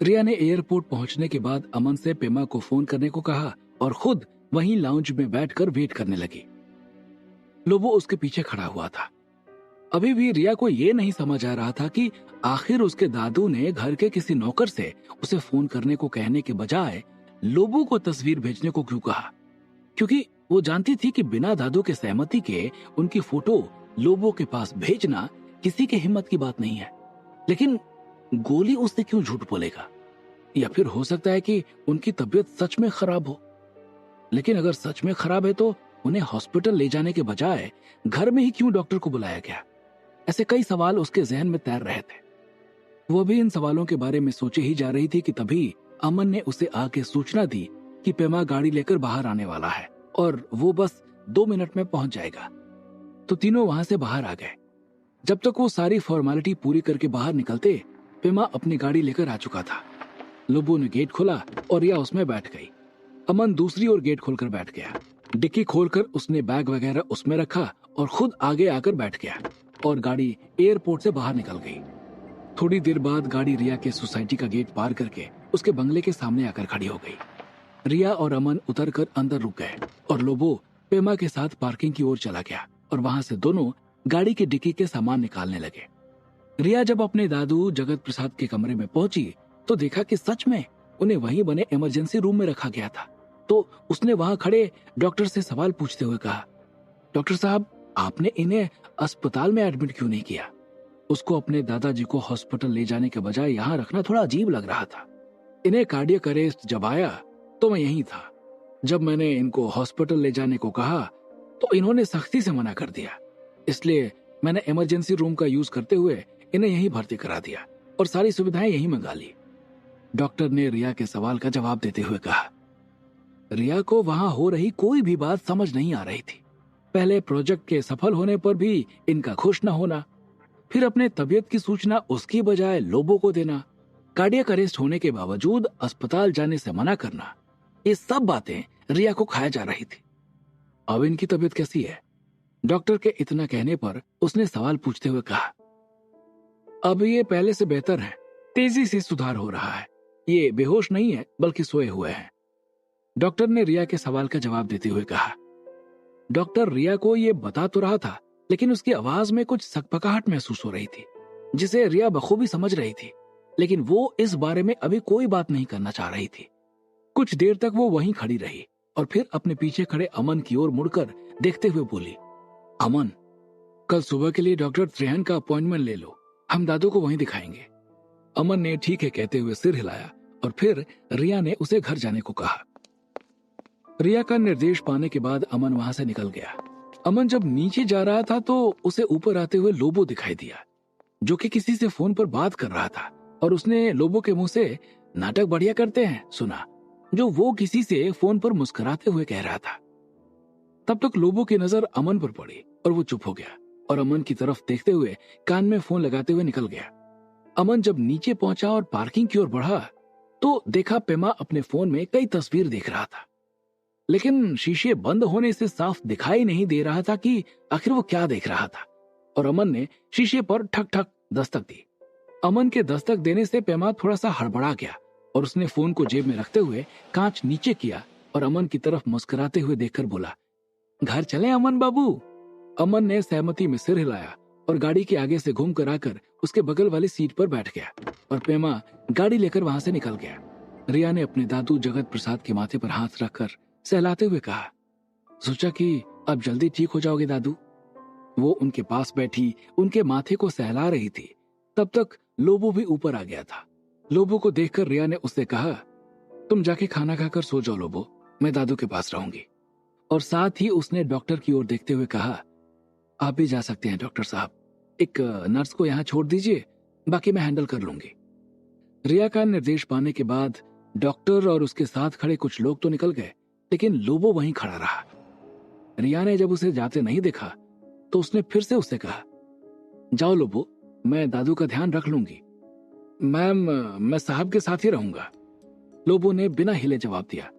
रिया ने एयरपोर्ट पहुंचने के बाद अमन से पेमा को फोन करने को कहा और खुद वहीं लाउंज में बैठकर वेट करने लगी। लोबो उसके पीछे खड़ा हुआ था। अभी भी रिया को यह नहीं समझ आ रहा था कि आखिर उसके दादू ने घर के किसी नौकर से उसे फोन करने को कहने के बजाय लोबो को तस्वीर भेजने को क्यों कहा, क्योंकि वो जानती थी कि बिना दादू के सहमति के उनकी फोटो लोबो के पास भेजना किसी के हिम्मत की बात नहीं है। लेकिन गोली उससे क्यों झूठ बोलेगा? या फिर हो सकता है कि उनकी तबीयत सच में खराब हो। लेकिन अगर सच में खराब है तो उन्हें हॉस्पिटल ले जाने के बजाय घर में ही क्यों डॉक्टर को बुलाया गया? ऐसे कई सवाल उसके जहन में तैर रहे थे। वो भी इन सवालों के बारे में सोचे ही जा रही थी कि तभी अमन ने उसे आके सूचना दी कि पेमा गाड़ी लेकर बाहर आने वाला है और वो बस 2 मिनट में पहुंच जाएगा। तो तीनों वहां से बाहर आ गए। जब तक वो सारी फॉर्मेलिटी पूरी करके बाहर निकलते, पेमा अपनी गाड़ी लेकर आ चुका था। लोबो ने गेट खोला और रिया उसमें बैठ गई। अमन दूसरी ओर गेट खोलकर बैठ गया। डिक्की खोलकर उसने बैग वगैरह उसमें रखा और खुद आगे आकर बैठ गया और गाड़ी एयरपोर्ट से बाहर निकल गई। थोड़ी देर बाद गाड़ी रिया के सोसाइटी का गेट पार करके उसके बंगले के सामने आकर खड़ी हो गई। रिया और अमन उतरकर अंदर रुक गए और लोबो पेमा के साथ पार्किंग की ओर चला गया और वहां से दोनों गाड़ी की डिक्की के सामान निकालने लगे। रिया जब अपने दादू जगत प्रसाद के कमरे में पहुंची तो देखा कि सच में उन्हें वहीं बने इमरजेंसी रूम में रखा गया था। तो उसने वहां खड़े डॉक्टर से सवाल पूछते हुए कहा, डॉक्टर साहब, आपने इन्हें अस्पताल में एडमिट क्यों नहीं किया? उसको अपने दादाजी को हॉस्पिटल ले जाने के बजाय यहाँ रखना थोड़ा अजीब लग रहा था। इन्हें कार्डियक अरेस्ट जब आया तो मैं यहीं था। जब मैंने इनको हॉस्पिटल ले जाने को कहा तो इन्होंने सख्ती से मना कर दिया, इसलिए मैंने इमरजेंसी रूम का यूज करते हुए इन्हें यहीं भर्ती करा दिया और सारी सुविधाएं यहीं मंगा ली। डॉक्टर ने रिया के सवाल का जवाब देते हुए कहा। रिया को वहां हो रही कोई भी बात समझ नहीं आ रही थी। पहले प्रोजेक्ट के सफल होने पर भी इनका खुश न होना, फिर अपने तबीयत की सूचना उसकी बजाय लोबो को देना, कार्डियक अरेस्ट होने के बावजूद अस्पताल जाने से मना करना, ये सब बातें रिया को खाया जा रही थी। अब इनकी तबीयत कैसी है? डॉक्टर के इतना कहने पर उसने सवाल पूछते हुए कहा, अब ये पहले से बेहतर है, तेजी से सुधार हो रहा है। ये बेहोश नहीं है बल्कि सोए हुए हैं। डॉक्टर ने रिया के सवाल का जवाब देते हुए कहा। डॉक्टर रिया को ये बता तो रहा था, लेकिन उसकी आवाज में कुछ सकपकाहट महसूस हो रही थी, जिसे रिया बखूबी समझ रही थी, लेकिन वो इस बारे में अभी कोई बात नहीं करना चाह रही थी। कुछ देर तक वो वहीं खड़ी रही और फिर अपने पीछे खड़े अमन की ओर मुड़कर देखते हुए बोली, अमन, कल सुबह के लिए डॉक्टर त्रेहन का अपॉइंटमेंट ले लो, हम दादू को वहीं दिखाएंगे। अमन ने ठीक है कहते हुए सिर हिलाया और फिर रिया ने उसे घर जाने को कहा। रिया का निर्देश पाने के बाद अमन वहां से निकल गया। अमन जब नीचे जा रहा था तो उसे ऊपर आते हुए लोबो दिखाई दिया, जो कि किसी से फोन पर बात कर रहा था, और उसने लोबो के मुंह से नाटक बढ़िया करते हैं सुना, जो वो किसी से फोन पर मुस्कुराते हुए कह रहा था। तब तक लोबो की नजर अमन पर पड़ी और वो चुप हो गया और अमन की तरफ देखते हुए कान में फोन लगाते हुए निकल गया। अमन जब नीचे पहुंचा और पार्किंग की ओर बढ़ा तो देखा पेमा अपने फोन में कई तस्वीर देख रहा था, लेकिन शीशे बंद होने से साफ दिखाई नहीं दे रहा था कि आखिर वो क्या देख रहा था। और अमन ने शीशे पर ठक ठक दस्तक दी। अमन के दस्तक देने से पेमा थोड़ा सा हड़बड़ा गया और उसने फोन को जेब में रखते हुए कांच नीचे किया और अमन की तरफ मुस्कुराते हुए देखकर बोला, घर चलें अमन बाबू। अमन ने सहमति में सिर हिलाया और गाड़ी के आगे से घूम कर आकर उसके बगल वाली सीट पर बैठ गया और पेमा गाड़ी लेकर वहां से निकल गया। रिया ने अपने दादू जगत प्रसाद के माथे पर हाथ रखकर सहलाते हुए कहा, सोचा कि अब जल्दी ठीक हो जाओगे दादू। वो उनके पास बैठी उनके माथे को सहला रही थी। तब तक लोबो भी ऊपर आ गया था। लोबो को देखकर रिया ने उससे कहा, तुम जाके खाना खाकर सो जाओ लोबो, मैं दादू के पास रहूंगी। और साथ ही उसने डॉक्टर की ओर देखते हुए कहा, आप भी जा सकते हैं डॉक्टर साहब, एक नर्स को यहाँ छोड़ दीजिए, बाकी मैं हैंडल कर लूंगी। रिया का निर्देश पाने के बाद डॉक्टर और उसके साथ खड़े कुछ लोग तो निकल गए, लेकिन लोबो वहीं खड़ा रहा। रिया ने जब उसे जाते नहीं देखा तो उसने फिर से उससे कहा, जाओ लोबो, मैं दादू का ध्यान रख लूंगी। मैम, मैं साहब के साथ ही रहूंगा। लोबो ने बिना हिले जवाब दिया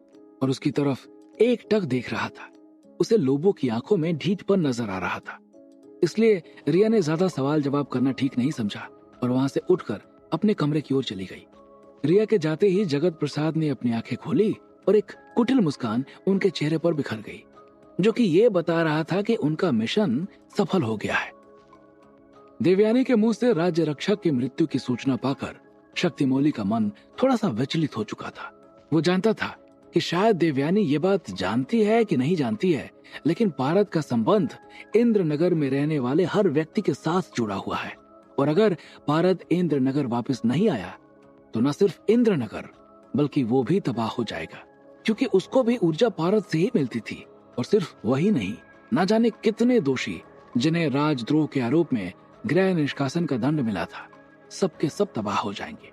और उसकी तरफ एक टक देख रहा था। उसे लोबो की आंखों में ढीठपन नजर आ रहा था, इसलिए रिया ने ज्यादा सवाल जवाब करना ठीक नहीं समझा और वहां से उठकर अपने कमरे की ओर चली गई। रिया के जाते ही जगत प्रसाद ने अपनी आंखें खोली और एक कुटिल मुस्कान उनके चेहरे पर बिखर गई, जो कि ये बता रहा था कि उनका मिशन सफल हो गया है। देवयानी के मुंह से राज्य रक्षक की मृत्यु की सूचना पाकर शक्तिमौली का मन थोड़ा सा विचलित हो चुका था। वो जानता था कि शायद देवयानी ये बात जानती है कि नहीं जानती है, लेकिन पारद का संबंध इंद्रनगर में रहने वाले हर व्यक्ति के साथ जुड़ा हुआ है, और अगर पारद इंद्रनगर वापस नहीं आया तो न सिर्फ इंद्रनगर बल्कि वो भी तबाह हो जाएगा, क्योंकि उसको भी ऊर्जा पारद से ही मिलती थी। और सिर्फ वही नहीं, न जाने कितने दोषी जिन्हें राजद्रोह के आरोप में गृह निष्कासन का दंड मिला था, सबके सब तबाह हो जाएंगे,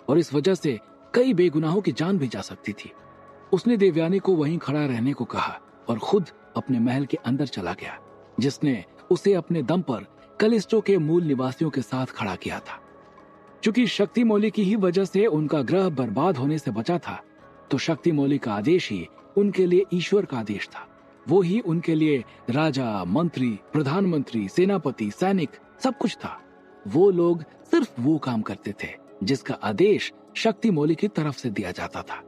और इस वजह से कई बेगुनाहों की जान भी जा सकती थी। उसने देवयानी को वहीं खड़ा रहने को कहा और खुद अपने महल के अंदर चला गया, जिसने उसे अपने दम पर कलिस्टो के मूल निवासियों के साथ खड़ा किया था। चूंकि शक्तिमौली की ही वजह से उनका ग्रह बर्बाद होने से बचा था, तो शक्तिमौली का आदेश ही उनके लिए ईश्वर का आदेश था। वो ही उनके लिए राजा, मंत्री, प्रधानमंत्री, सेनापति, सैनिक सब कुछ था। वो लोग सिर्फ वो काम करते थे जिसका आदेश शक्तिमौली की तरफ से दिया जाता था।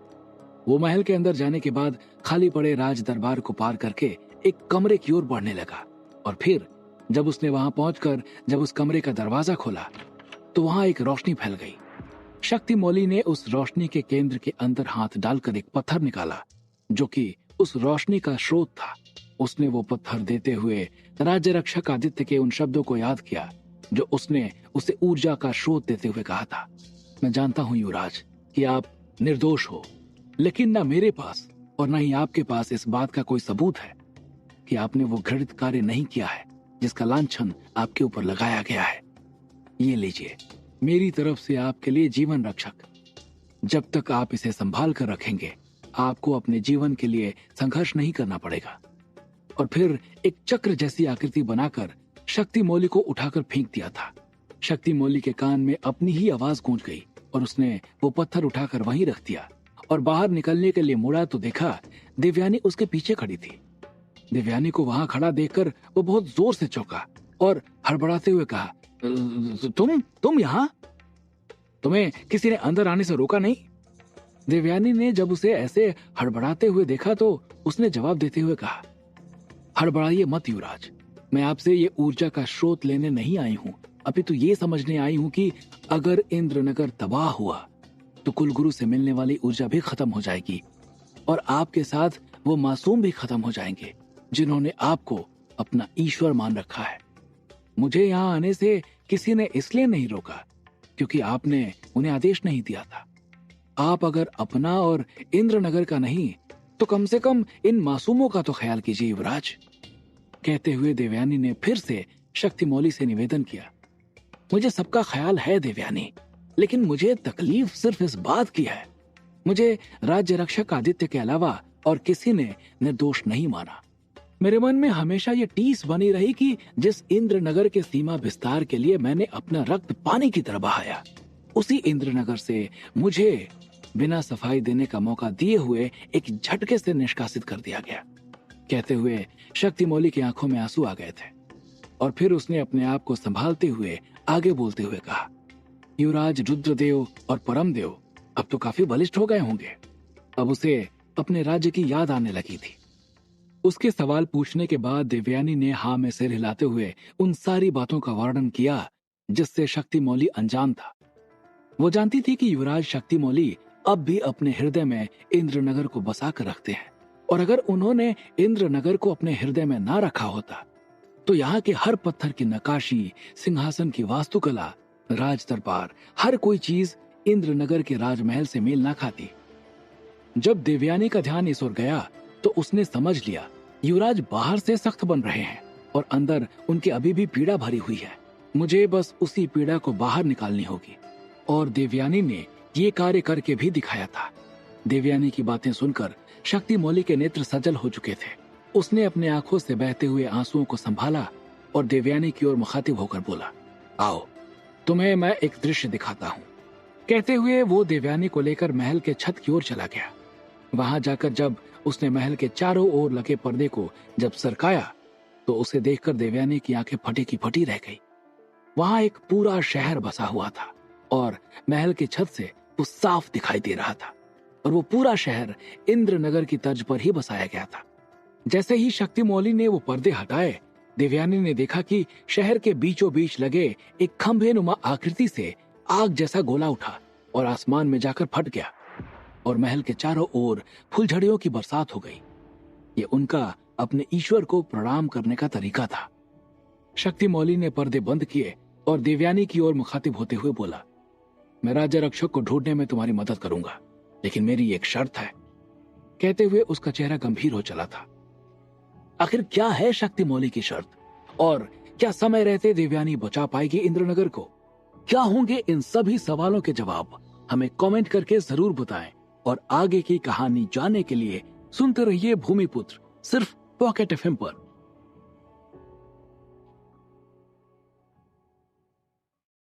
वो महल के अंदर जाने के बाद खाली पड़े राज दरबार को पार करके एक कमरे की ओर बढ़ने लगा, और फिर जब उसने वहां पहुंचकर जब उस कमरे का दरवाजा खोला तो वहां एक रोशनी फैल गई। शक्तिमौली ने उस रोशनी के केंद्र के अंदर हाथ डालकर एक पत्थर निकाला, जो कि उस रोशनी का स्रोत था। उसने वो पत्थर देते हुए राज्य रक्षक आदित्य के उन शब्दों को याद किया जो उसने उसे ऊर्जा का स्रोत देते हुए कहा था। मैं जानता हूं युवराज कि आप निर्दोष हो, लेकिन न मेरे पास और न ही आपके पास इस बात का कोई सबूत है कि आपने वो घृणित कार्य नहीं किया है जिसका लांछन आपके ऊपर लगाया गया है। ये लीजिए, मेरी तरफ से आपके लिए जीवन रक्षक। जब तक आप इसे संभाल कर रखेंगे, आपको अपने जीवन के लिए संघर्ष नहीं करना पड़ेगा। और फिर एक चक्र जैसी आकृति बनाकर शक्तिमौली को उठाकर फेंक दिया था। शक्तिमौली के कान में अपनी ही आवाज गूंज गई और उसने वो पत्थर उठाकर वहीं रख दिया और बाहर निकलने के लिए मुड़ा तो देखा देवयानी उसके पीछे खड़ी थी। देवयानी को वहां खड़ा देखकर वो बहुत जोर से चौंका और हड़बड़ाते हुए कहा, तुम यहाँ? तुम्हें किसी ने अंदर आने से रोका नहीं? देवयानी ने जब उसे ऐसे हड़बड़ाते हुए देखा तो उसने जवाब देते हुए कहा, हड़बड़ाइए मत युवराज, मैं आपसे ये ऊर्जा का स्रोत लेने नहीं आई हूँ, अपितु ये समझने आई हूँ कि अगर इंद्रनगर तबाह हुआ तो कुलगुरु से मिलने वाली ऊर्जा भी खत्म हो जाएगी और आपके साथ वो मासूम भी खत्म हो जाएंगे जिन्होंने आपको अपना ईश्वर मान रखा है। मुझे यहाँ आने से किसी ने इसलिए नहीं रोका क्योंकि आपने उन्हें आदेश नहीं दिया था। आप अगर अपना और इंद्रनगर का नहीं तो कम से कम इन मासूमों का तो ख्याल कीजिए युवराज। कहते हुए देवयानी ने फिर से शक्तिमौली से निवेदन किया, मुझे सबका ख्याल है देवयानी, लेकिन मुझे तकलीफ सिर्फ इस बात की है, मुझे राज्य रक्षक आदित्य के अलावा और किसी ने निर्दोष नहीं माना। मेरे मन में हमेशा ये टीस बनी रही कि जिस इंद्रनगर के सीमा विस्तार के लिए मैंने अपना रक्त पानी की तरह बहाया, उसी इंद्रनगर से मुझे बिना सफाई देने का मौका दिए हुए एक झटके से निष्कासित कर दिया गया। कहते हुए शक्तिमौली की आंखों में आंसू आ गए थे और फिर उसने अपने आप को संभालते हुए आगे बोलते हुए कहा, युवराज रुद्रदेव और परमदेव अब तो काफी बलिष्ठ हो गए होंगे। अब उसे अपने राज्य की याद आने लगी थी। उसके सवाल पूछने के बाद देवयानी ने हाँ में सिर हिलाते हुए उन सारी बातों का वर्णन किया जिससे शक्तिमौली अनजान था। वो जानती थी कि युवराज शक्तिमौली अब भी अपने हृदय में इंद्रनगर को बसा कर रखते हैं, और अगर उन्होंने इंद्रनगर को अपने हृदय में ना रखा होता तो यहाँ के हर पत्थर की नक्काशी, सिंहासन की वास्तुकला, राज दरबार, हर कोई चीज इंद्रनगर के राजमहल से मेल ना खाती। जब देवयानी का ध्यान इस ओर गया तो उसने समझ लिया युवराज बाहर से सख्त बन रहे हैं और अंदर उनकी अभी भी पीड़ा भरी हुई है। मुझे बस उसी पीड़ा को बाहर निकालनी होगी, और देवयानी ने ये कार्य करके भी दिखाया था। देवयानी की बातें सुनकर शक्तिमौली के नेत्र सजल हो चुके थे। उसने अपने आंखों से बहते हुए आंसुओं को संभाला और देवयानी की ओर मुखातिब होकर बोला, आओ तुम्हें मैं एक दृश्य दिखाता हूँ। कहते हुए वो देवयानी को लेकर महल के छत की ओर चला गया। वहां जाकर जब उसने महल के चारों ओर लगे पर्दे को जब सरकाया तो उसे देखकर देवयानी की आंखें फटी की फटी रह गई। वहां एक पूरा शहर बसा हुआ था और महल की छत से वो साफ दिखाई दे रहा था और वो पूरा शहर इंद्रनगर की तर्ज पर ही बसाया गया था। जैसे ही शक्ति मौली ने वो पर्दे हटाए, देवयानी ने देखा कि शहर के बीचों बीच लगे एक खंभे नुमा आकृति से आग जैसा गोला उठा और आसमान में जाकर फट गया और महल के चारों ओर फुलझड़ियों की बरसात हो गई। ये उनका अपने ईश्वर को प्रणाम करने का तरीका था। शक्ति मौली ने पर्दे बंद किए और देवयानी की ओर मुखातिब होते हुए बोला, मैं राज्य रक्षक को ढूंढने में तुम्हारी मदद करूंगा, लेकिन मेरी एक शर्त है। कहते हुए उसका चेहरा गंभीर हो चला था। आखिर क्या है शक्ति मौली की शर्त, और क्या समय रहते देवयानी बचा पाएगी इंद्रनगर को? क्या होंगे इन सभी सवालों के जवाब? हमें कमेंट करके जरूर बताएं और आगे की कहानी जानने के लिए सुनते रहिए भूमिपुत्र, सिर्फ पॉकेट एफएम पर।